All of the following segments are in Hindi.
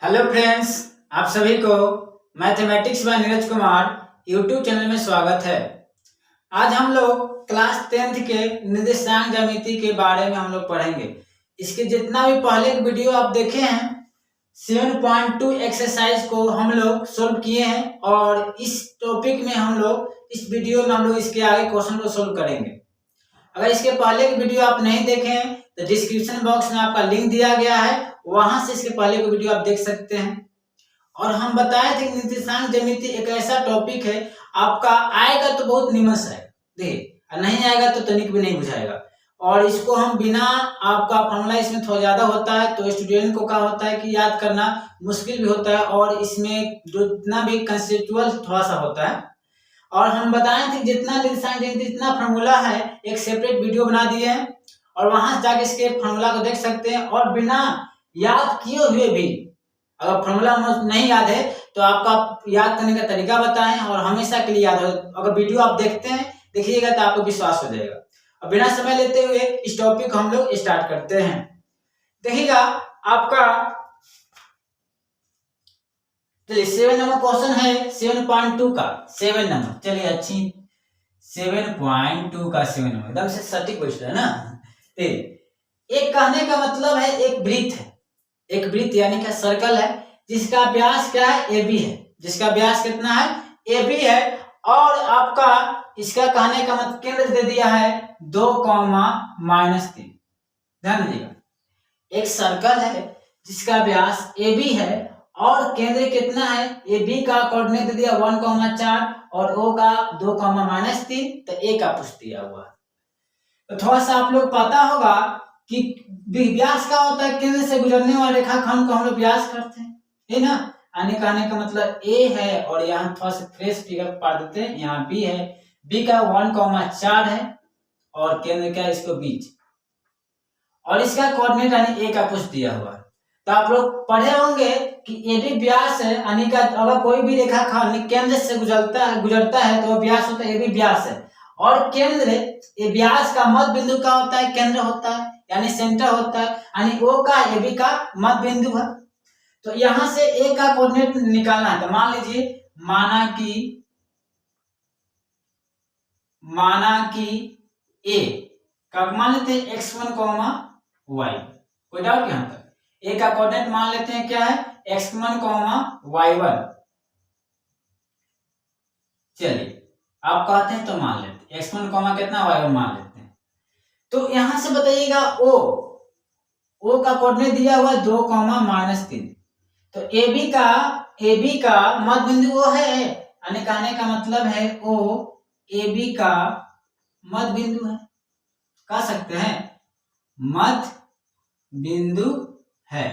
हेलो फ्रेंड्स, आप सभी को mathematics bye Neeraj Kumar YouTube channel में स्वागत है। आज हम लोग क्लास 10th के निर्देशांक ज्यामिति के बारे में हम लोग पढ़ेंगे। इसके जितना भी पहले वीडियो आप देखे हैं 7.2 एक्सरसाइज को हम लोग सोल्व किए हैं और इस टॉपिक में हम लोग इस वीडियो में हम लोग इसके आगे क्वेश्चन को सोल्व करेंगे। अगर इसके पहले की वीडियो आप नहीं देखे हैं तो डिस्क्रिप्शन बॉक्स में आपका लिंक दिया गया है, वहां से इसके पहले की वीडियो आप देख सकते हैं। और हम बताए थे कि निर्देशांक ज्यामिति एक ऐसा टॉपिक है, आपका आएगा तो बहुत निमस है, देखिए, नहीं आएगा तो तनिक भी नहीं बुझाएगा। और इसको हम बिना आपका फॉर्मूला इसमें थोड़ा ज्यादा होता है तो स्टूडेंट को क्या होता है कि याद करना मुश्किल भी होता है, और इसमें जो जितना भी कंसेप्चुअल थोड़ा सा होता है। और हम बताए थे जितना निर्देशांक ज्यामिति जितना फॉर्मूला है एक सेपरेट वीडियो बना दिए हैं, और वहां से जाके इसके फॉर्मूला को देख सकते हैं। और बिना याद किए हुए भी अगर फॉर्मूला नहीं याद है तो आपका याद करने का तरीका बताएं और हमेशा के लिए याद हो। अगर वीडियो आप देखते हैं देखिएगा तो आपको विश्वास हो जाएगा। और बिना समय लेते हुए इस टॉपिक को हम लोग स्टार्ट करते हैं। देखिएगा आपका चलिए 7 नंबर क्वेश्चन है 7.2 का 7 नंबर। चलिए अच्छी 7.2 का 7 नंबर एकदम से सटीक बैठ रहा है ना। एक कहने का मतलब है एक वृत्त है, एक वृत्त यानी कि सर्कल है जिसका व्यास क्या है AB है, जिसका व्यास कितना है AB है। और आपका इसका कहने का मतलब केंद्र दे दिया है 2,-3। ध्यान दीजिएगा, एक सर्कल है जिसका व्यास AB है और केंद्र कितना है AB का कोऑर्डिनेट दे दिया 1,4 और O का 2,-3, तो A का पुष्ट दिया हुआ। तो थोड़ा सा आप लोग पता होगा कि व्यास का होता है केंद्र से गुजरने वाले रेखाखंड को हम लोग व्यास करते हैं, है ना। आने का मतलब A है और यहाँ थोड़ा सा फ्रेश फिगर पा देते हैं, यहाँ B है, B का 1,4 है और केंद्र क्या है इसको बीच, और इसका कोऑर्डिनेट यानी A का पुष्ट दिया हुआ है। तो आप लोग पढ़े होंगे कि AB व्यास है, यानी का अगर कोई भी रेखाखंड केंद्र से गुजरता है तो व्यास होता है AB व्यास है। और केंद्र ये व्यास का मध्य बिंदु का होता है, केंद्र होता है यानी सेंटर होता है, यानी O का AB का मध्य बिंदु है। तो यहां से A का कोऑर्डिनेट निकालना है। तो मान लीजिए माना कि A का मान लेते हैं x1, y। कोई डाउट यहां तक? A का कोऑर्डिनेट मान लेते हैं क्या है x1, y1। चलिए आप कहते हैं तो मान लेते हैं x1, कितना y1 मान लेते हैं। तो यहां से बताइएगा O का कोऑर्डिनेट दिया हुआ है 2,-3। तो AB का मध्य बिंदु O है, यानी कहने का मतलब है O AB का मध्य बिंदु है, कह सकते हैं मध्य बिंदु है,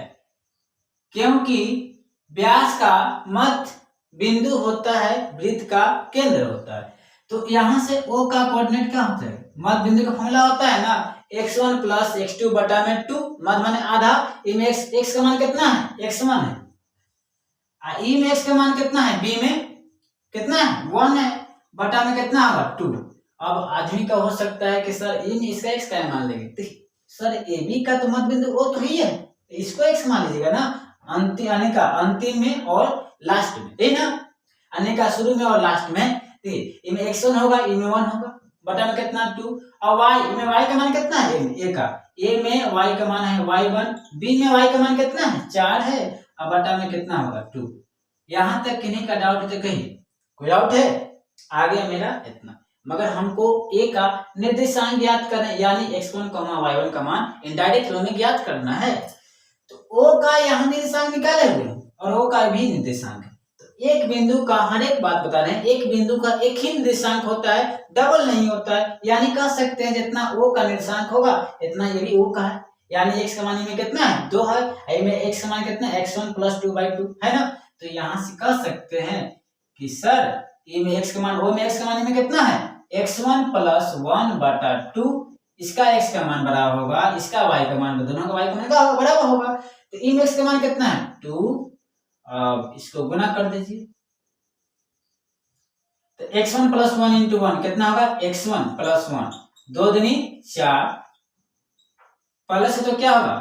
क्योंकि व्यास का मध्य बिंदु होता है वृत्त का केंद्र होता है। तो यहां से O का कोऑर्डिनेट क्या होता है, मध्य बिंदु का फॉर्मूला होता है ना x1 + x2 बटा में 2, मध्य माने आधा। ई में x का मान कितना है x1 है, ई में x का मान कितना है b में कितना है 1 है, बटा में कितना होगा 2। अब आदमी का हो सकता है कि सर ई में इसका x का मान लेंगे, सर AB का तो मध्य बिंदु O तो ही है, इसको x मान लीजिएगा ना, अंतिम में और लास्ट में, है ना, आने का शुरू में और लास्ट में। ई में x1 होगा, ई में 1 होगा, बटा में कितना 2। और y में y का मान कितना है A में y का मान है y1, b में y का मान कितना है 4 है, और बटा में कितना होगा 2। यहां तक किन्हीं का डाउट है कहीं कोई डाउट है? आगे मेरा इतना, मगर हमको A का निर्देशांक ज्ञात करना है, यानी x1, y1 का मान इनडायरेक्ट वे में ज्ञात करना है। तो O का यहाँ निर्देशांक निकाले हुए और O का भी निर्देशांक है। तो एक बिंदु का हर एक बात बता रहे हैं, एक बिंदु का एक ही निर्देशांक होता है, डबल नहीं होता है। यानी कह सकते हैं जितना O का निर्देशांक होगा इतना ये भी O का है, यानी x का मान में कितना है 2 है, आई में x का मान कितना है x1 + 2/2 है ना। तो यहाँ से कह सकते हैं कि सर ए में x का मान O में x का मान में कितना है x1 + 1/2, इसका x का मान बराबर होगा इसका y का मान, दोनों का y का मान क्या होगा बराबर होगा। तो ई में x का मान कितना है 2, अब इसको गुना कर दीजिए। तो x1 + 1 × 1 कितना होगा x1 + 1, 2 दूनी 4, प्लस से तो क्या होगा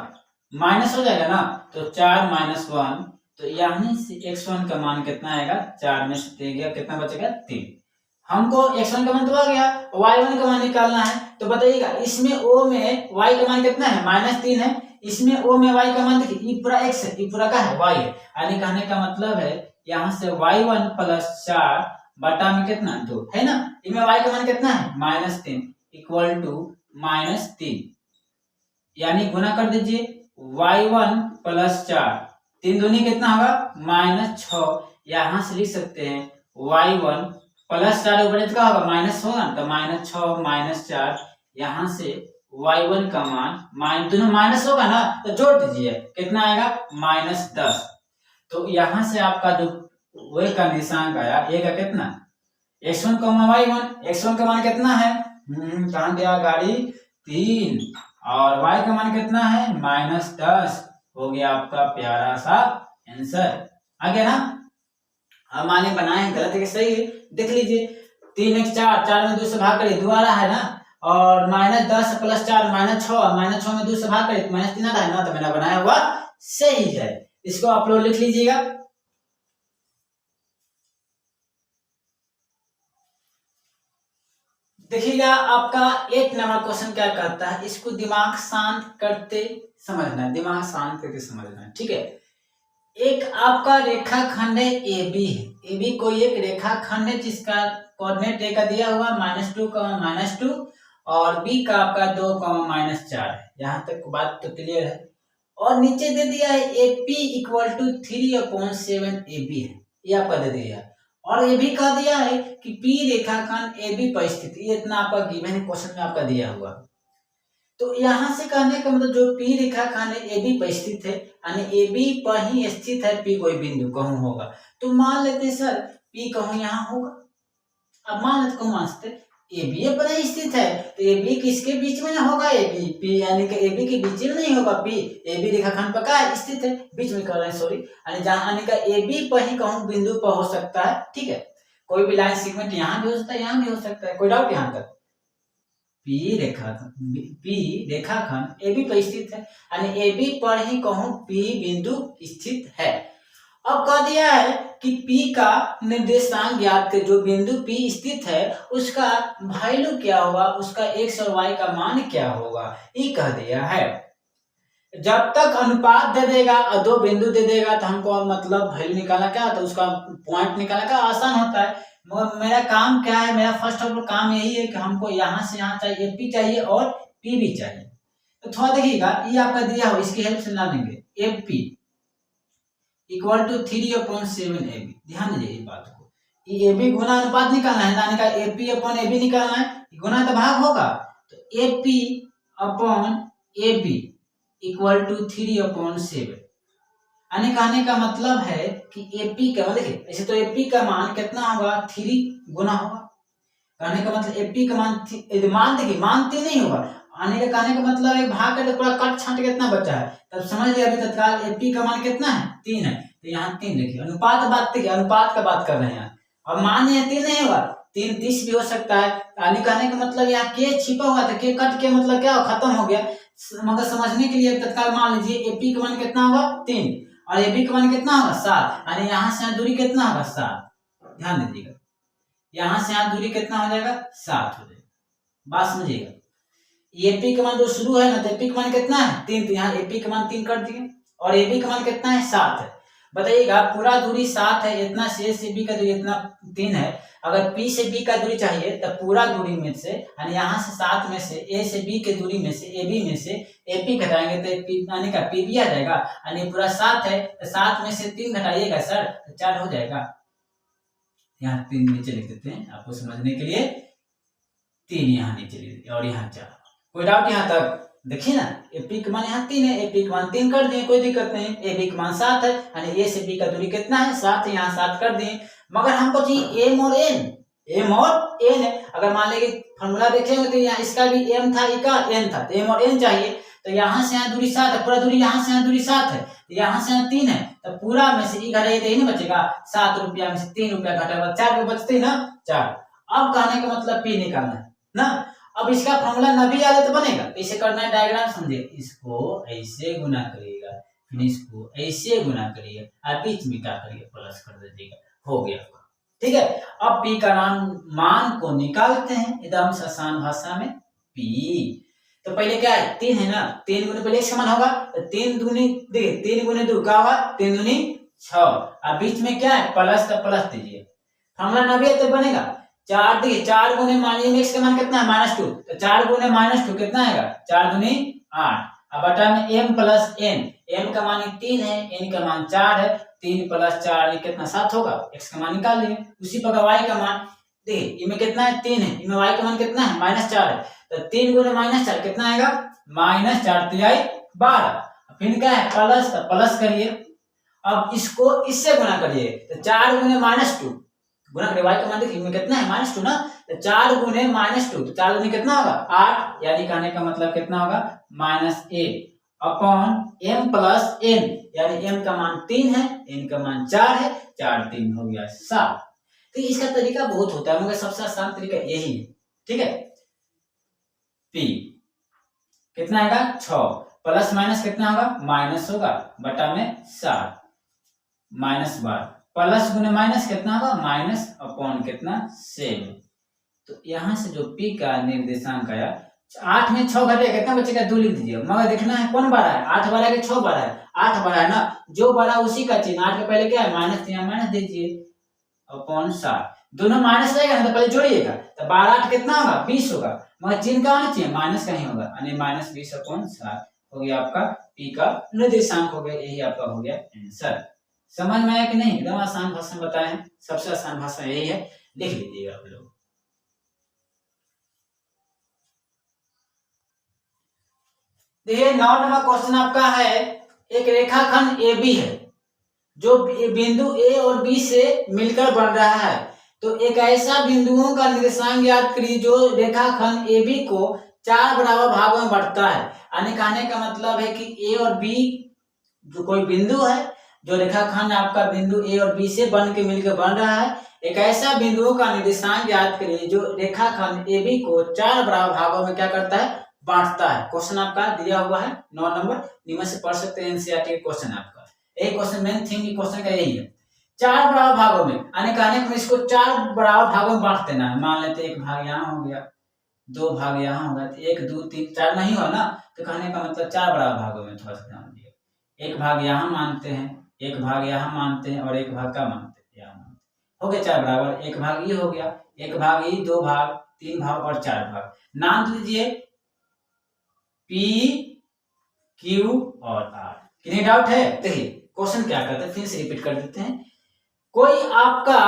माइनस हो जाएगा ना, तो 4 - 1 तो यहाँ से x1 का मान कितना आएगा, 4 में से 3 गया, कितना बचेगा 3। हमको x1 का मान तो आ गया, y1 का मान निकालना है। तो बताइएगा इसमें o में y का मान कितना है, -3 है। इसमें o में y का मान देखिए, ये पूरा x है, ये पूरा का है y है, यानी कहने का मतलब है यहाँ से y1 + 4 बटा में कितना 2 है ना। इसमें y का मान कितना है, -3 इक्वल टू -3, यानी गुना कर दीजिए y1 + 4, 3 दूनी कितना होगा -6। यहाँ से लिख सकते हैं y1 + 4 ऊपर क्या होगा माइनस होगा, तो -6 - 4, यहाँ से y1 का मान दोनों माइनस होगा ना, तो जोड़ दीजिए कितना आएगा -10। तो यहाँ से आपका जो y का निशान आया, a का कितना x1, y1, x1 का मान कितना है, कहाँ गया गाड़ी 3, और y का मान कितना है -10। हो गया आपका प्यारा सा आंसर आ गया ना। अब माने बनाए गलत है कि सही है, देख लीजिए 3 x 4, 4 में 2 से भाग करिए 2 आ रहा है ना, और -10 + 4 -6 में 2 से भाग करिए -3 आ रहा है ना, तो मेरा बनाया हुआ सही है। इसको आप लोग लिख लीजिएगा। देखिएगा आपका 8 नंबर क्वेश्चन क्या कहता है, इसको दिमाग शांत करते समझना है, दिमाग शांत करके समझना है, ठीक है। एक आपका रेखाखंड है AB है, AB कोई एक रेखाखंड है जिसका कोऑर्डिनेट A का दिया हुआ -2, -2, और B का आपका 2, -4 है। यहाँ तक बात तो क्लियर है। और नीचे दे दिया है AP = 3/7 AB है, ये आपका दे दिया है। और ये भी कह दिया है कि P रेखाखंड AB पर स्थित, ये इतना आपका गिवन क्वेश्चन में आपका दिया हुआ। तो यहाँ से कहने का मतलब जो P रेखाखंड AB पर स्थित है, यानी AB पर ही स्थित है P कोई बिंदु कहूं होगा। तो मान लेते हैं सर P कहूं यहाँ होगा, अब मान लेते मान सकते AB पर ही स्थित है, तो AB किसके बीच में होगा, AB P, यानी कि AB के बीच में नहीं होगा P, AB रेखाखंड पर क्या स्थित है, बीच में कर रहे हैं सॉरी, यानी जहाँ यानी कि AB पर ही कहूं बिंदु पर हो सकता है, ठीक है। कोई भी लाइन सेगमेंट यहाँ भी हो सकता है, यहाँ भी हो सकता है, कोई डाउट यहाँ तक। P रेखाखंड AB पर स्थित है, यानी AB पर ही कहूं P बिंदु स्थित है। अब कह दिया है कि P का निर्देशांक ज्ञात कर, जो बिंदु P स्थित है उसका वैल्यू क्या होगा, उसका x और y का मान क्या होगा, ये कह दिया है। जब तक अनुपात दे देगा और दो बिंदु दे देगा तो हमको मतलब वैल्यू निकालना क्या होता है, उसका पॉइंट निकालना क्या आसान होता है। मगर मेरा काम क्या है, मेरा फर्स्ट ऑफ ऑल काम यही है कि हमको यहाँ से यहाँ चाहिए P चाहिए और P भी चाहिए। तो थोड़ा देखिएगा, ये आपका दिया हो, इसकी हेल्प से ला लेंगे AP = 3/7 AB। ध्यान दीजिए इस बात को, ये AB गुना अनुपात निकालना है, यानी का AP/AB निकालना है, गुना तो भाग होगा, तो AP/AB = 3/7, यानी कहने का मतलब है कि AP का देखिए, ऐसे तो AP का मान कितना होगा 3 गुना होगा, कहने का मतलब AP का मान देखिए मान 3 नहीं होगा, आने का कहने का मतलब है भाग करके पूरा कट छांट कितना बचा है, तब समझ लिया अभी तत्काल AP का मान कितना है 3 है, तो यहाँ 3 लिखिए। अनुपात बात देखिए, अनुपात का बात कर रहे हैं यहाँ, अब मान ये 3 नहीं होगा, 3 30 भी हो सकता है, यानी कहने का मतलब यहाँ के छिपा हुआ था, के कट के मतलब क्या खत्म हो गया, मगर समझने के लिए तत्काल मान लीजिए AP का मान कितना होगा 3 और AB का मान कितना होगा 7, यानी यहाँ से दूरी कितना होगा 7। ध्यान दीजिएगा, यहाँ से यहाँ दूरी कितना हो जाएगा 7 हो जाएगा, बात समझिएगा। AP का मान जो शुरू है ना, तो AP का मान कितना है 3, तो यहाँ AP का मान 3 कर दिए, और AB का मान कितना है 7 है। बताइएगा पूरा दूरी 7 है, इतना से B का दूरी इतना 3 है, अगर P से B का दूरी चाहिए तो पूरा दूरी में से, यानी यहाँ से 7 में से A से B के दूरी में से AB में से AP घटाएंगे तो यानी का P भी आ जाएगा, यानी पूरा 7 है, तो 7 में से 3 घटाइएगा सर तो 4 हो जाएगा। यहाँ 3 नीचे लिख देते हैं आपको समझने के लिए, 3 यहाँ नीचे लिख और यहाँ 4। कोई डाउट यहाँ तक? देखिए ना, AP का मान यहाँ 3 है, AP का मान 3 कर दिए, कोई दिक्कत नहीं। AB का मान 7 है, यानी A से B का दूरी कितना है 7 है, यहाँ 7 कर दिए। मगर हमको चाहिए M और N, M और N है। अगर मान लीजिए फॉर्मूला देखेंगे तो यहाँ इसका भी M था, इसका N था, तो M और N चाहिए। तो यहाँ से यहाँ दूरी 7 है, पूरा दूरी यहाँ से यहाँ दूरी 7 है, तो यहाँ से यहाँ 3 है, तो पूरा में से घटाइए तो नहीं बचेगा, 7 रुपया में से 3 रुपया घटेगा 4 रुपये बचते ना 4। अब कहने का मतलब P निकालना है ना। अब इसका फॉर्मूला न भी याद है तो बनेगा, इसे करना है डायग्राम, समझे, इसको ऐसे गुना करिएगा फिर इसको ऐसे गुना करिए और बीच में क्या करिए प्लस कर दीजिएगा, हो गया आपका। ठीक है, अब पी का मान को निकालते हैं एकदम आसान भाषा में। पी तो पहले क्या है 3 है ना, 3 गुने पहले समान होगा तो 3 दूनी देखिए 3 गुने 2 क्या होगा 3 दूनी 6 और बीच में क्या है प्लस, तो प्लस दीजिए, फॉर्मूला 90 तो बनेगा 4 देखिए 4 गुने मान लीजिए x का मान कितना है -2 तो 4 गुने -2 कितना आएगा 4 दूनी 8 अब बटा में m प्लस n, m का मान 3 है n का मान 4 है, 3 प्लस 4 ये कितना 7 होगा, x का मान निकाल लिए। उसी प्रकार y का मान देखिए इनमें कितना है 3 है, इनमें y का मान कितना है -4 है तो 3 गुने -4 कितना आएगा -4 तिहाई 12, फिर क्या है प्लस, तो प्लस करिए। अब इसको इससे गुना करिए तो 4 गुने -2 गुना करिए, y का मान देखिए इनमें कितना है -2 ना, तो 4 गुने -2 तो 4 गुने कितना होगा 8, यानी कहने का मतलब कितना होगा -8 अपॉन m प्लस n, यानी m का मान 3 है n का मान 4 है, 4 3 हो गया 7। तो इसका तरीका बहुत होता है मगर सबसे आसान तरीका यही है। ठीक है, p कितना आएगा 6 प्लस माइनस कितना होगा माइनस होगा बटा में 7 -12 प्लस गुने माइनस कितना होगा माइनस अपॉन कितना 7। तो यहाँ से जो p का निर्देशांक आया 8 में 6 घटेगा कितना बचेगा 2 लिख दीजिए, मगर देखना है कौन बड़ा है 8 बड़ा है कि 6 बड़ा है, 8 बड़ा है ना, जो बड़ा उसी का चिन्ह 8 के पहले क्या है माइनस, यहाँ माइनस दीजिए अपॉन 7, दोनों माइनस रहेगा ना तो पहले जोड़िएगा तो 12 8 कितना होगा 20 होगा, मगर चिन्ह का होना चाहिए माइनस का ही होगा, यानी -20 अपॉन 7 हो गया आपका p का निर्देशांक हो गया, यही आपका हो गया आंसर। समझ में आया कि नहीं, एकदम आसान भाषा में बताए हैं, सबसे आसान भाषा यही है, लिख लीजिएगा आप लोग। देखिए 9 नंबर क्वेश्चन आपका है, एक रेखाखंड AB है जो बिंदु A और B से मिलकर बन रहा है, तो एक ऐसा बिंदुओं का निर्देशांक ज्ञात करिए जो रेखाखंड AB को 4 बराबर भागों में बांटता है। यानी कहने का मतलब है कि A और B जो कोई बिंदु है, जो रेखाखंड आपका बिंदु A और B से बन के मिलकर बन रहा है, एक ऐसा बिंदुओं का निर्देशांक ज्ञात करिए जो रेखाखंड AB को 4 बराबर भागों में क्या करता है बांटता है। क्वेश्चन आपका दिया हुआ है 9 नंबर, नियम से पढ़ सकते हैं, एनसीईआरटी क्वेश्चन आपका यही क्वेश्चन, मेन थिंग क्वेश्चन का यही है 4 बराबर भागों में, यानी कहने को इसको 4 बराबर भागों में बांट देना है। मान लेते एक भाग यहाँ हो गया, 2 भाग यहाँ होगा, तो 1 2 3 4 नहीं हुआ ना, तो कहने का मतलब 4 बराबर भागों में, थोड़ा सा ध्यान दिए, एक भाग यहाँ मानते हैं, एक भाग यहाँ मानते हैं और एक भाग का मानते हैं यहाँ मानते हैं, हो गया 4 बराबर, एक भाग ये हो गया, एक भाग ये, 2 भाग 3 भाग और 4 भाग, नाम दीजिए P Q और R। कितनी डाउट है, देखिए क्वेश्चन क्या करते हैं फिर से रिपीट कर देते हैं। कोई आपका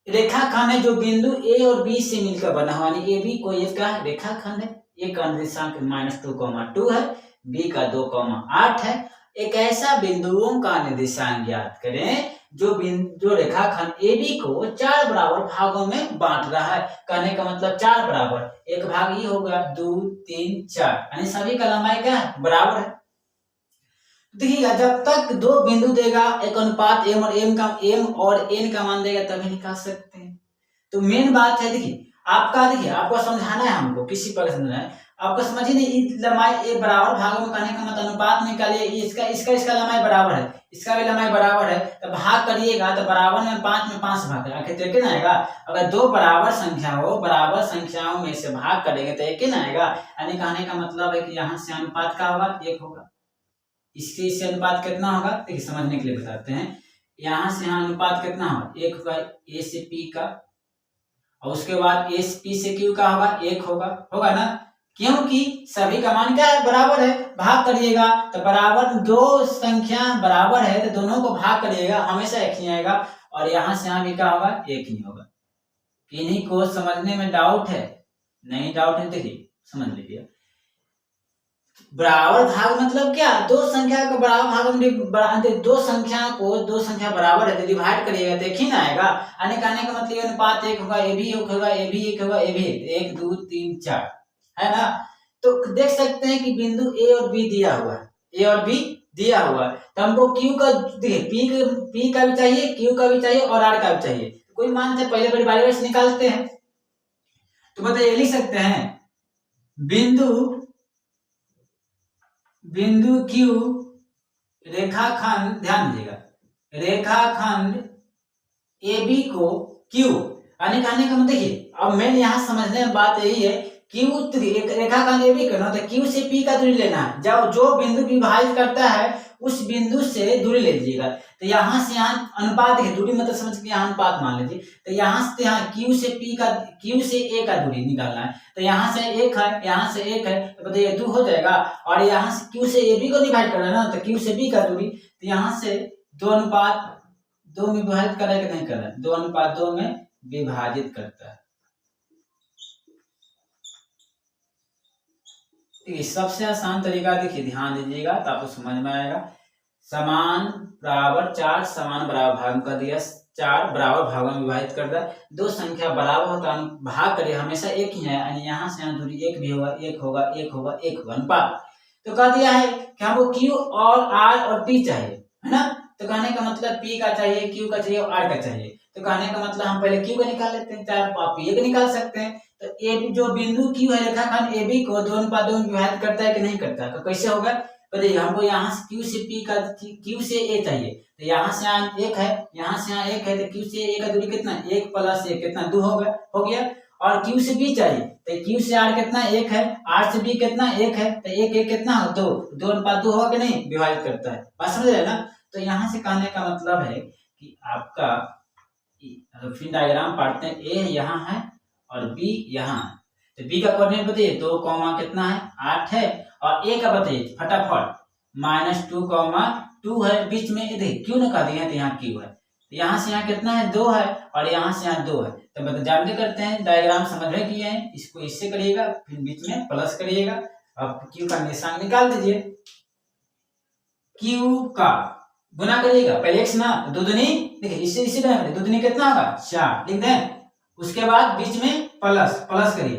रेखाखंड है जो बिंदु A और B से मिलकर बना हुआ, यानी AB कोई एक का रेखाखंड है, A का निर्देशांक -2, है, B का 2, 8 है। एक ऐसा बिंदुओं का निर्देशांक ज्ञात करें जो रेखाखंड AB को 4 बराबर भागों में बांट रहा है। कहने का मतलब 4 बराबर, एक भाग ये हो गया 2 3 4, यानी सभी का लंबाई क्या है बराबर है। देखिए जब तक 2 बिंदु देगा एक अनुपात m और n का मान देगा तभी निकाल सकते हैं। तो मेन बात है देखिए आपको समझाना है, हमको किसी पर समझना है, आपको समझिए नहीं लंबाई एक बराबर भागों में करने का मतलब अनुपात निकालिए, इसका लंबाई बराबर है, इसका भी लंबाई बराबर है, तो भाग करिएगा तो बराबर में 5 में 5 भाग आखिर तो एक ही ना आएगा। अगर 2 बराबर संख्या हो, बराबर संख्याओं में से भाग करेंगे तो एक ही ना आएगा, यानी कहने का मतलब है कि यहाँ से अनुपात क्या होगा 1 होगा, इससे अनुपात कितना होगा देखिए समझने के लिए बताते हैं। यहाँ से यहाँ अनुपात कितना होगा 1 होगा A से P का, और उसके बाद A से P से Q का होगा 1 होगा ना, क्योंकि सभी का मान क्या है बराबर है, भाग करिएगा तो बराबर 2 संख्या बराबर है तो दोनों को भाग करिएगा हमेशा एक ही आएगा, और यहाँ से यहाँ भी क्या होगा 1 ही होगा। किन्हीं को समझने में डाउट है, नहीं डाउट है देखिए समझ लीजिए। बराबर भाग मतलब क्या, 2 संख्या को बराबर भाग में 2 संख्या बराबर है तो डिवाइड करिएगा तो एक ही ना आएगा, यानी कहने का मतलब अनुपात 1 होगा, ये भी 1 होगा, ये भी 1 होगा, ये भी 1 2 3 4 है ना। तो देख सकते हैं कि बिंदु A और B दिया हुआ है, A और B दिया हुआ है, तो हमको Q का देखिए P का भी चाहिए, Q का भी चाहिए और R का भी चाहिए, तो कोई मान से पहले बारी से निकालते हैं। तो बताइए लिख सकते हैं बिंदु Q रेखाखंड, ध्यान दीजिएगा, रेखाखंड AB को Q, यानी कहने का मतलब देखिए, अब मेन यहाँ समझने में बात यही है, Q रेखाखंड AB करना तो Q से P का दूरी लेना है, जब जो बिंदु विभाजित करता है उस बिंदु से दूरी ले लीजिएगा। तो यहाँ से यहाँ अनुपात देखिए, दूरी मतलब समझ के यहाँ अनुपात मान लीजिए, तो यहाँ से यहाँ Q से A का दूरी निकालना है, तो यहाँ से 1 है, यहाँ से 1 है, तो बताइए 2 हो जाएगा, और यहाँ से Q से AB को डिवाइड करना है ना, तो Q से B का दूरी, तो यहाँ से 2:2 में विभाजित कर रहा है कि नहीं कर रहा है, 2:2 में विभाजित करता है। ठीक, सबसे आसान तरीका देखिए, ध्यान दीजिएगा तो आपको समझ में आएगा। समान बराबर 4 समान बराबर भाग कर दिया, 4 बराबर भागों में विभाजित कर दिया, दो संख्या बराबर होता है भाग करिए, हमेशा एक ही है, यानी यहाँ से यहाँ दूरी 1 भी होगा, 1 होगा, 1 होगा, 1 होगा, अनुपात। तो कह दिया है कि हमको Q और R और P चाहिए, है ना, तो कहने का मतलब P का चाहिए, Q का चाहिए और R का चाहिए, तो कहने का मतलब हम पहले Q का निकाल लेते हैं, चाहे आप P का निकाल सकते हैं। तो ए जो बिंदु Q है, रेखाखंड AB को 2:2 में विभाजित करता है कि नहीं करता है, तो कैसे होगा, बताइए, हमको यहाँ से Q से P का Q से A चाहिए, तो यहाँ से यहाँ 1 है, यहाँ से यहाँ 1 है, तो Q से A का दूरी कितना, 1 + 1 कितना, 2 हो गया, और Q से B चाहिए, तो Q से R कितना, 1 है, R से B कितना, 1 है, तो 1 1 कितना हो, 2, 2:2 होगा कि नहीं, विभाजित करता है, बात समझ रहे ना। तो यहाँ से कहने का मतलब है कि आपका फिर डायग्राम पढ़ते हैं, A यहाँ है और B यहाँ है, तो B का कोऑर्डिनेट बताइए, 2, कितना है, 8 है, और A का बताइए फटाफट, -2, है, बीच में देखिए क्यों ना कर दिया है, तो यहाँ Q है, तो यहाँ से यहाँ कितना है, 2 है, और यहाँ से यहाँ 2 है, तो मतलब जानते करते हैं, डायग्राम समझ में किए हैं, इसको इससे करिएगा, फिर बीच में प्लस करिएगा, अब Q का निशान निकाल दीजिए, Q का गुना करिएगा, पहले x ना, 2 दूनी, देखिए इससे 2 दूनी कितना होगा, 4 लिख दें, उसके बाद बीच में प्लस करिए,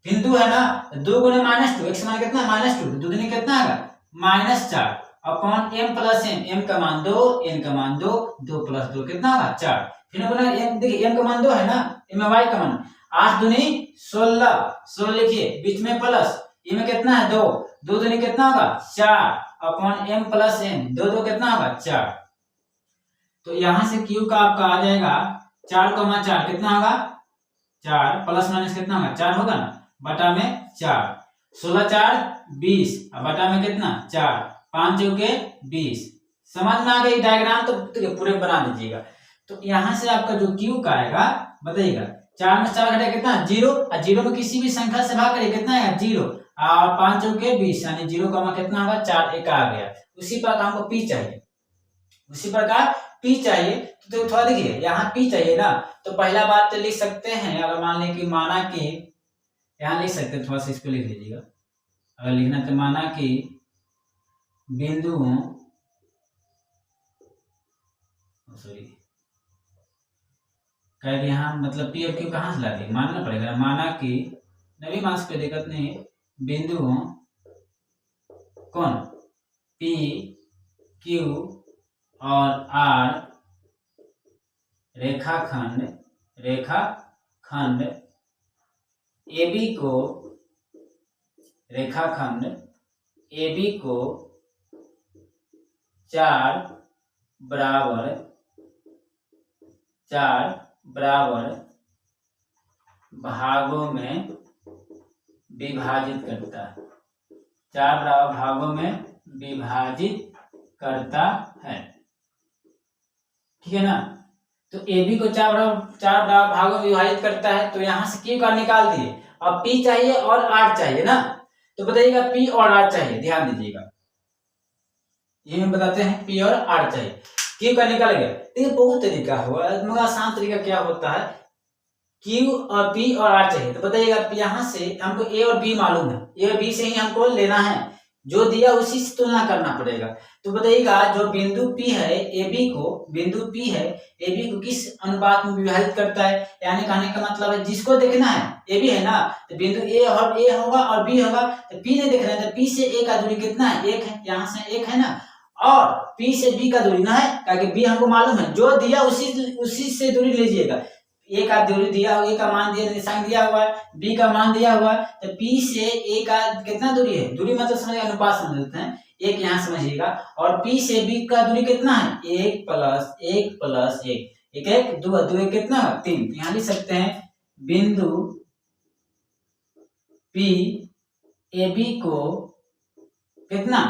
बिंदु है ना, 2 गुना -2, x मान कितना, -2, 2 दूनी कितना आएगा, -4 अपॉन m + n, m का मान 2, n का मान 2, 2 + 2 कितना होगा, 4, फिर गुना m, देखिए m का मान 2 है ना, m y का मान 8 दूनी 16 लिखिए, बीच में प्लस, ये में कितना है, 2 दूनी कितना होगा, 4 अपॉन m + n, 2 कितना होगा, 4, तो यहाँ से Q का आपका आ जाएगा 4,4 कितना होगा, 4 प्लस माइनस कितना होगा, 4 होगा ना, बटा में 4, 16 4 20, अब बटा में कितना 4, 5 चौके 20, समझ में आ गई डायग्राम, तो पूरे बना दीजिएगा। तो यहाँ से आपका जो Q का आएगा बताइएगा, 4 में 4 घटा कितना, 0, और 0 में किसी भी संख्या से भाग करिए कितना आएगा, 0, और 5 चौके 20, यानी 0, कितना होगा, 4 1 आ गया। उसी प्रकार हमको P चाहिए, उसी प्रकार P चाहिए, तो थोड़ा देखिए यहाँ P चाहिए ना, तो पहला बात तो लिख सकते हैं, अगर मान लें कि माना कि यहाँ लिख सकते हैं, थोड़ा सा इसको लिख लीजिएगा, अगर लिखना तो माना कि बिंदुओं, सॉरी कह यहाँ मतलब P और Q कहाँ से लाते, मानना पड़ेगा, माना कि नवी मास कोई दिक्कत नहीं, बिंदुओं कौन P Q और R रेखाखंड AB को, रेखाखंड AB को 4 बराबर भागों में विभाजित करता है, 4 बराबर भागों में विभाजित करता है, ठीक है ना। तो AB को 4 बराबर भागों में विभाजित करता है, तो यहाँ से Q का निकाल दिए, अब P चाहिए और R चाहिए ना, तो बताइएगा P और R चाहिए, ध्यान दीजिएगा, ये हम बताते हैं P और R चाहिए, Q का निकाल गया, देखिए बहुत तरीका हुआ, मगर आसान तरीका क्या होता है, Q और P और R चाहिए, तो बताइएगा यहाँ से हमको A और B मालूम है, A और B से ही हमको लेना है, जो दिया उसी से तुलना करना पड़ेगा, तो बताइएगा जो बिंदु P है, बिंदु P है AB को किस अनुपात में विभाजित करता है, यानी कहने का मतलब है जिसको देखना है AB है ना, तो बिंदु A होगा और B होगा, तो P नहीं देखना है, तो P से A का दूरी कितना है, 1 है, यहाँ से 1 है ना, और P से B का दूरी ना है, क्योंकि B हमको मालूम है, जो दिया उसी से दूरी लीजिएगा, A का दूरी दिया हुआ, A का मान दिया, निशान दिया हुआ है, B का मान दिया हुआ है, तो P से A का कितना दूरी है, दूरी मतलब समझ अनुपात समझ लेते हैं, एक यहाँ समझिएगा। और P से B का दूरी कितना है, 1 + 1 + 1, 1 1 2 2 1 कितना 3। यहाँ लिख सकते हैं बिंदु P AB को कितना,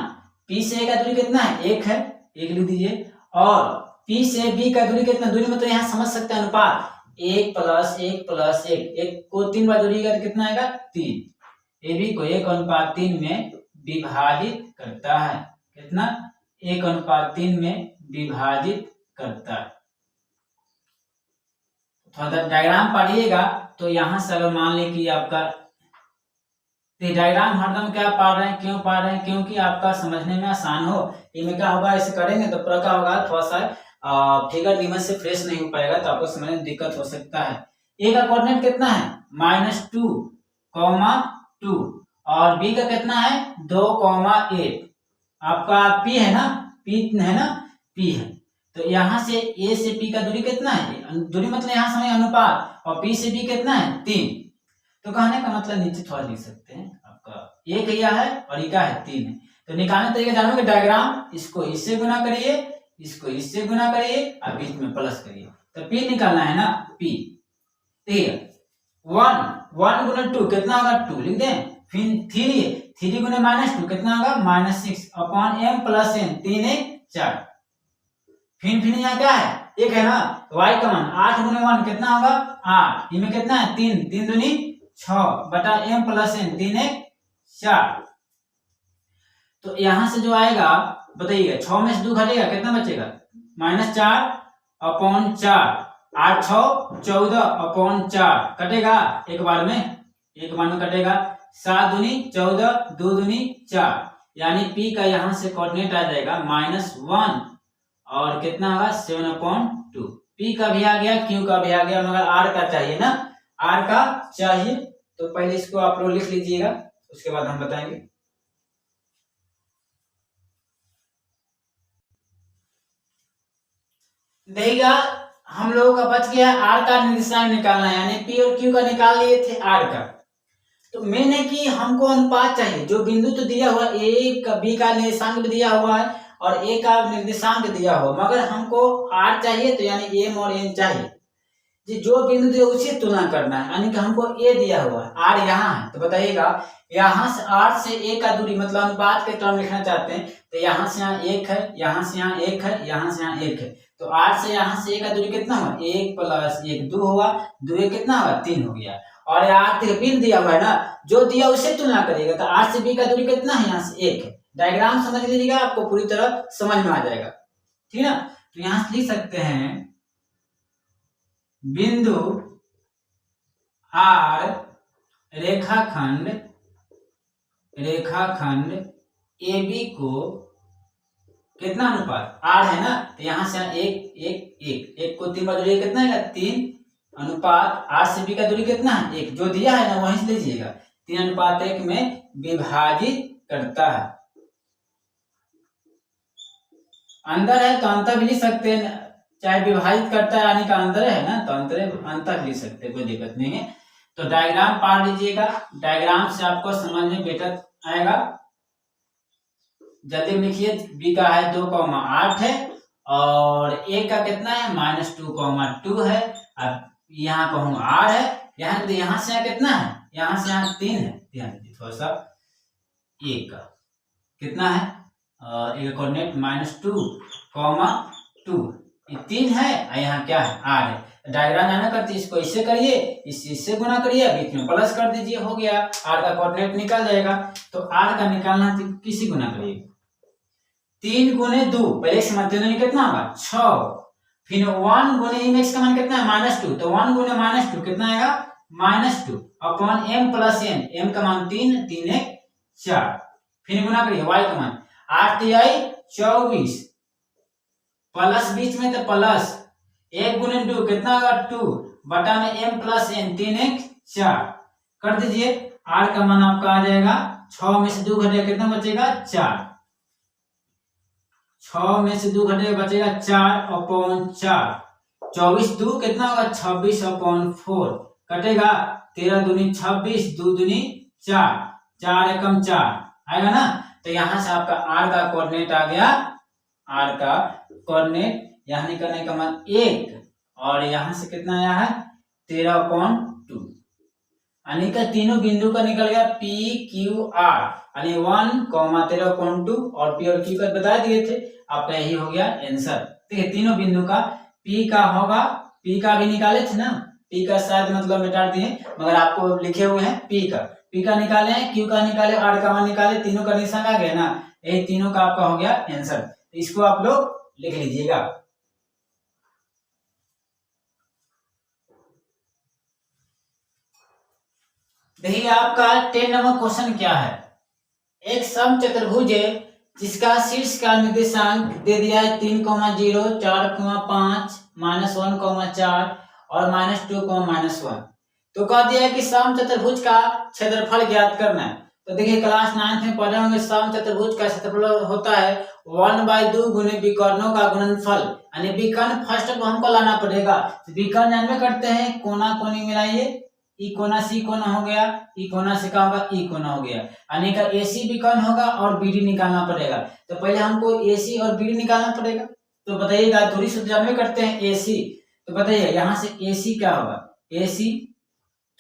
P से A का दूरी कितना है, 1 है, 1 लिख दीजिए। और P से B का दूरी कितना, दूरी मतलब यहाँ समझ सकते हैं अनुपात, 1 + 1 + 1, 1 को 3 बार जोड़िएगा तो कितना आएगा 3। AB को 1:3 में विभाजित करता है, कितना 1:3 में विभाजित करता है। थोड़ा डायग्राम पढ़िएगा तो यहाँ से अगर मान लें कि आपका डायग्राम हरदम क्या पढ़ रहे हैं, क्यों पढ़ रहे हैं, क्योंकि आपका समझने में आसान हो। इनमें क्या होगा, ऐसे करेंगे तो पूरा क्या होगा, थोड़ा सा फिगर नियम से फ्रेश नहीं हो पाएगा तो आपको समझने में दिक्कत हो सकता है। ए का कोऑर्डिनेट कितना है -2, 2 और बी का कितना है 2, 8। आपका पी है ना, पी है ना, पी है। तो यहाँ से ए से पी का दूरी कितना है, दूरी मतलब यहाँ समय अनुपात, और पी से बी कितना है 3। तो कहने का मतलब नीचे थोड़ा लिख सकते हैं, आपका एक यह है और एक है 3 है। तो निकालने तरीका जानोगे, डायग्राम इसको इससे गुना करिए, इसको इससे गुना करिए और बीच में प्लस करिए। तो पी निकालना है ना, पी ठीक है। 1 गुना 2 कितना होगा 2 लिख दें। फिर 3 गुना -2 कितना होगा -6/m + n, 3 1 4। फिर यहाँ क्या है, एक है ना, y का मान 8 गुना 1 कितना होगा 8, इनमें कितना है 3, 3 दूनी 6/m + n, 3 1 4। तो यहां से जो आएगा बताइए, 6 में से 2 घटेगा कितना बचेगा -4/4, 8 6 14/4 कटेगा एक बार में कटेगा। 7 दूनी 14, 2 दूनी 4, यानी P का यहाँ से कोऑर्डिनेट आ जाएगा -1 और कितना होगा 7/2। P का भी आ गया, Q का भी आ गया, मगर R का चाहिए ना, R का चाहिए। तो पहले इसको आप लोग लिख लीजिएगा, उसके बाद हम बताएंगे। देखिएगा हम लोगों का बच गया R का निर्देशांक निकालना है, यानी P और Q का निकाल लिए थे R का। तो मेन है कि हमको अनुपात चाहिए, जो बिंदु तो दिया हुआ A का, B का निर्देशांक भी दिया हुआ है और A का निर्देशांक दिया हुआ, मगर हमको R चाहिए, तो यानी M और N चाहिए। जो बिंदु दिया उसी तुलना करना है, यानी कि हमको A दिया हुआ है, R यहाँ है। तो बताइएगा यहाँ से R से A का दूरी मतलब अनुपात के टर्म लिखना चाहते हैं, तो यहाँ से यहाँ 1 है, यहाँ से यहाँ 1 है, यहाँ से यहाँ 1 है। तो R से यहाँ से A का दूरी कितना हुआ 1 + 1 2 हुआ, 2 1 कितना हुआ 3 हो गया। और R से B दिया हुआ है ना, जो दिया उससे तुलना करिएगा, तो R से B का दूरी कितना है, यहाँ से 1 है। डायग्राम समझ लीजिएगा, आपको पूरी तरह समझ में आ जाएगा, ठीक है ना। तो यहाँ से लिख सकते हैं बिंदु R रेखाखंड AB को कितना अनुपात R है ना, तो यहाँ से 1 1 1 1 को 3 बार जोड़िए कितना है 3 अनुपात R से B का दूरी कितना है 1, जो दिया है ना वहीं से लीजिएगा, 3:1 में विभाजित करता है। अंदर है तो अंतर भी लिख सकते हैं, चाहे विभाजित करता है यानी का अंतर है ना, तो अंतर लिख सकते हैं, कोई दिक्कत नहीं है। तो डायग्राम पढ़ लीजिएगा, डायग्राम से आपको समझ में बेटर आएगा। जल्दी लिखिए, B का है 2, 8 है और A का कितना है -2, है। अब यहाँ कहूँ R है, यहाँ से यहाँ कितना है, यहाँ से यहाँ 3 है। ध्यान दीजिए थोड़ा सा, A का कितना है, A का कोऑर्डिनेट -2, 3 है और यहाँ क्या है R है। डायग्राम जाना करते इसको इससे करिए, इससे गुना करिए, बीच में प्लस कर दीजिए, हो गया, R का कोऑर्डिनेट निकल जाएगा। तो R का निकालना है तो किसी गुना करिए, 3 गुने 2, पहले से मान 3 कितना होगा 6, फिर 1 गुने x का मान कितना है -2, तो 1 गुने -2 कितना आएगा -2/m + n, m का मान 3, 3 1 4, फिर गुना करिए y का मान 8 3 24, प्लस बीच में तो प्लस 1 गुने 2 कितना होगा 2 बटा में m + n, 3 1 4 कर दीजिए। R का मान आपका आ जाएगा 6 में से 2 घटेगा कितना बचेगा 4, 6 में से 2 घटेगा बचेगा 4/4, 24 2 कितना होगा 26/4 कटेगा, 13 दूनी 26, 2 दूनी 4, 4 एकम 4 आएगा ना। तो यहाँ से आपका आर का कोऑर्डिनेट आ गया, आर का कोऑर्डिनेट यहाँ निकलने का मान 1 और यहाँ से कितना आया है 13.2, यानी कि तीनों बिंदु का निकल गया पी क्यू आर, यानी 1,13.2 और पी और क्यू का बता दिए थे, आपका यही हो गया आंसर। ठीक है, तीनों बिंदु का पी का होगा, पी का भी निकाले थे ना, पी का शायद मतलब मिटा दिए मगर आपको लिखे हुए हैं पी का निकाले हैं, क्यू का निकाले, आर का मान निकाले, तीनों का निशान आ गया ना, यही तीनों का आपका हो गया आंसर। तो इसको आप लोग लिख लीजिएगा। देखिए आपका 10 नंबर क्वेश्चन क्या है, एक समचतुर्भुज है जिसका शीर्ष का निर्देशांक दे दिया है 3,0, 4,5, -1,4 और -2,-1। तो कह दिया है कि समचतुर्भुज का क्षेत्रफल ज्ञात करना है। तो देखिए क्लास 9th में पढ़े होंगे, समचतुर्भुज का क्षेत्रफल होता है 1/2 गुने विकर्णों का गुणनफल, यानी विकर्ण फर्स्ट को हमको लाना पड़ेगा। तो विकर्ण जानवे करते हैं, कोना कोनी मिलाइए, ई कोना सी कोना हो गया, ई कोना से क्या होगा ई कोना हो गया, यानी का एसी विकर्ण होगा और बीडी निकालना पड़ेगा। तो पहले हमको एसी और बीडी निकालना पड़ेगा। तो बताइएगा, दूरी सूत्र जानवे करते हैं एसी, तो बताइए यहाँ से एसी क्या होगा, एसी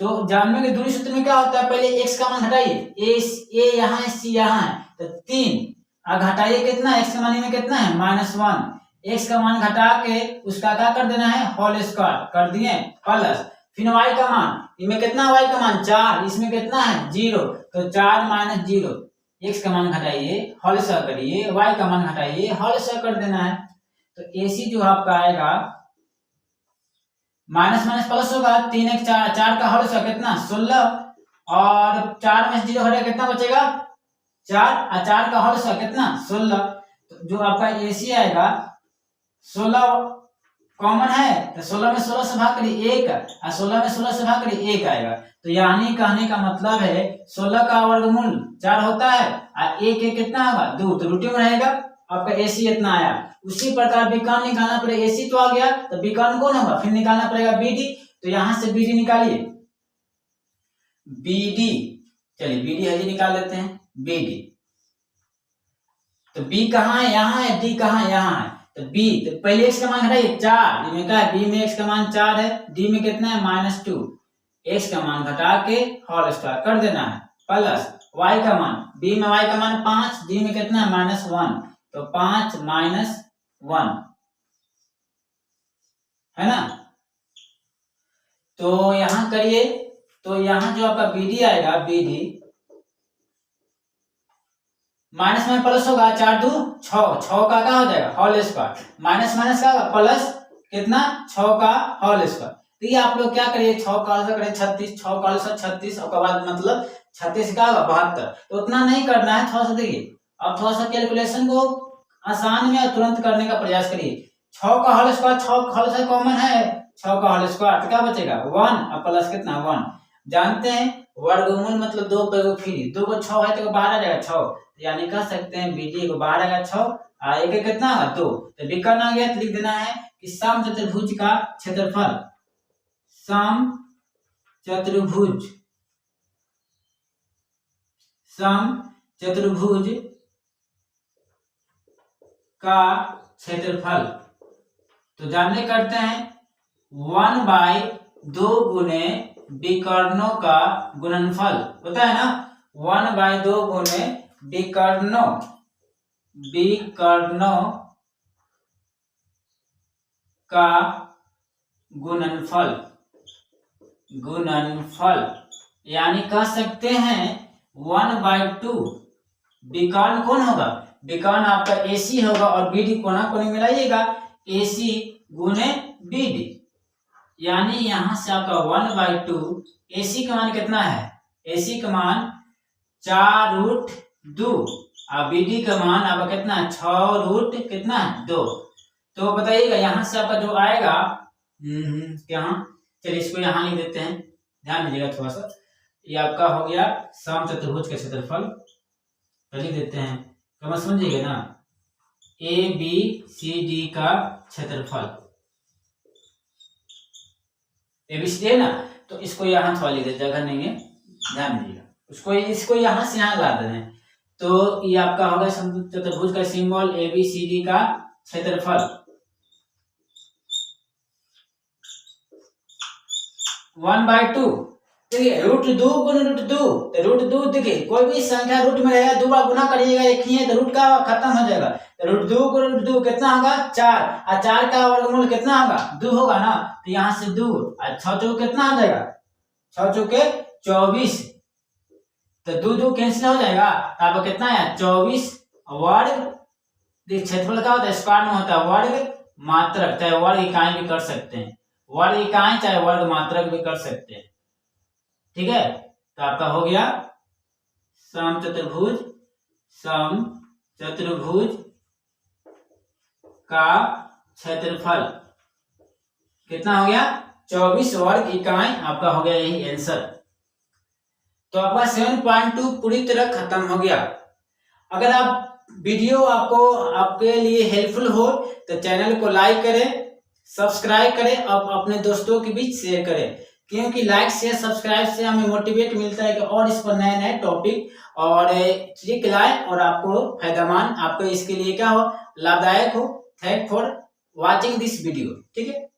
तो जानवे के दूरी सूत्र में क्या होता है, पहले एक्स का मान हटाइए, ए यहाँ है सी यहाँ है, तो 3 घटाइए कितना, एक्स के मान में कितना है -1, एक्स का मान घटा के उसका क्या कर देना है होल स्क्वायर कर दिए, प्लस फिर y का मान, इनमें कितना y का मान 4, इसमें कितना है 0, तो 4 - 0, x का मान घटाइए होल स्क्वायर करिए, y का मान घटाइए होल स्क्वायर कर देना है। तो AC जो आपका आएगा माइनस माइनस प्लस होगा, 3 1 4, 4 का होल स्क्वायर कितना 16 और 4 में 0 हटेगा कितना बचेगा 4 और 4 का होल स्क्वायर कितना 16। तो जो आपका AC आएगा 16 कॉमन है, तो 16 में 16 से भाग करिए 1 और 16 में 16 से भाग करिए 1 आएगा। तो यानी कहने का मतलब है 16 का वर्गमूल 4 होता है और 1 कितना होगा 2, तो रूट में रहेगा, आपका AC इतना आया। उसी प्रकार विकर्ण निकालना पड़ेगा, AC तो आ गया तो विकर्ण कौन होगा, फिर निकालना पड़ेगा BD। तो यहां से BD निकालिए, BD चलिए BD है निकाल लेते हैं, BD तो B कहाँ है यहाँ है, D कहाँ है यहाँ है, तो B तो पहले x का मान घटाइए 4, इसमें क्या है B में x का मान 4 है, D में कितना है -2, x का मान घटा के होल स्क्वायर कर देना है, प्लस y का मान, B में y का मान 5, D में कितना है -1, तो 5 - 1 है ना। तो यहां करिए, तो यहां जो आपका BD आएगा, BD माइनस में प्लस होगा 4 2 6, 6 का क्या हो जाएगा होल स्क्वायर, माइनस माइनस का प्लस कितना 6 का होल स्क्वायर। तो ये आप लोग क्या करिए 6 का होल करिए 36, 6 का होल 36 और के बाद मतलब 36 का होगा 72। तो उतना नहीं करना है, थोड़ा सा देखिए, अब थोड़ा सा कैलकुलेशन को आसान में और तुरंत करने का प्रयास करिए। 6 का होल स्क्वायर, 6 का होल स्क्वायर कॉमन है, 6 का होल स्क्वायर तो क्या बचेगा 1 और प्लस कितना 1। जानते हैं वर्गमूल मतलब 2 पे फ्री, 2 को 6 है तो बाहर आ जाएगा 6, यानी कह सकते हैं BD को बाहर आएगा 6 और एक कितना होगा 2। तो विकर्ण आ गया, तो लिख देना है कि समचतुर्भुज का क्षेत्रफल, समचतुर्भुज का क्षेत्रफल, तो जानने करते हैं 1/2 गुने विकर्णों का गुणनफल होता है ना, 1/2 गुने विकर्णों का गुणनफल यानी कह सकते हैं 1/2 विकर्ण कौन होगा, विकर्ण आपका AC होगा और BD कोना कोनी मिलाइएगा, AC गुने BD, यानी यहां से आपका 1/2 AC का मान कितना है, AC का मान 4√2 और BD का मान आपका कितना है 6 कितना है 2। तो बताइएगा यहाँ से आपका जो आएगा यहाँ, चलिए इसको यहाँ लिख देते हैं, ध्यान दीजिएगा थोड़ा सा, ये आपका हो गया समचतुर्भुज का क्षेत्रफल, लिख देते हैं, कम समझिएगा ना, ABCD का क्षेत्रफल, ABCD है ना, तो इसको यहाँ थोड़ा लिख देते, जगह नहीं है ध्यान दीजिएगा, इसको यहाँ से यहाँ ला देना है। तो ये आपका होगा समचतुर्भुज चतुर्भुज का सिंबल ABCD का क्षेत्रफल 1/2। देखिए √2 गुण √2, तो √2 देखिए कोई भी संख्या रूट में रहेगा 2 बार गुना करिएगा, एक ही है तो रूट का खत्म हो जाएगा। √2 गुण √2 कितना होगा 4, और 4 का वर्गमूल कितना होगा 2 होगा ना, तो यहाँ से 2 और 6 चौक कितना आ जाएगा 6 चौके 24, तो 2 2 कैंसिल हो जाएगा, तो आपको कितना है 24 वर्ग। देखिए क्षेत्रफल क्या होता है स्क्वायर में होता है वर्ग मात्रक, चाहे वर्ग इकाई भी कर सकते हैं, वर्ग इकाई चाहे वर्ग मात्रक भी कर सकते हैं, ठीक है। तो आपका हो गया समचतुर्भुज का क्षेत्रफल कितना हो गया 24 वर्ग इकाई, आपका हो गया यही आंसर। तो आपका 7.2 पूरी तरह खत्म हो गया। अगर आप वीडियो आपके लिए हेल्पफुल हो तो चैनल को लाइक करें, सब्सक्राइब करें और अपने दोस्तों के बीच शेयर करें, क्योंकि लाइक शेयर सब्सक्राइब से हमें मोटिवेट मिलता है कि और इस पर नए नए टॉपिक और ट्रिक लाए और आपको फायदेमंद, आपको इसके लिए क्या हो लाभदायक हो। Thank for watching this video, ठीक है।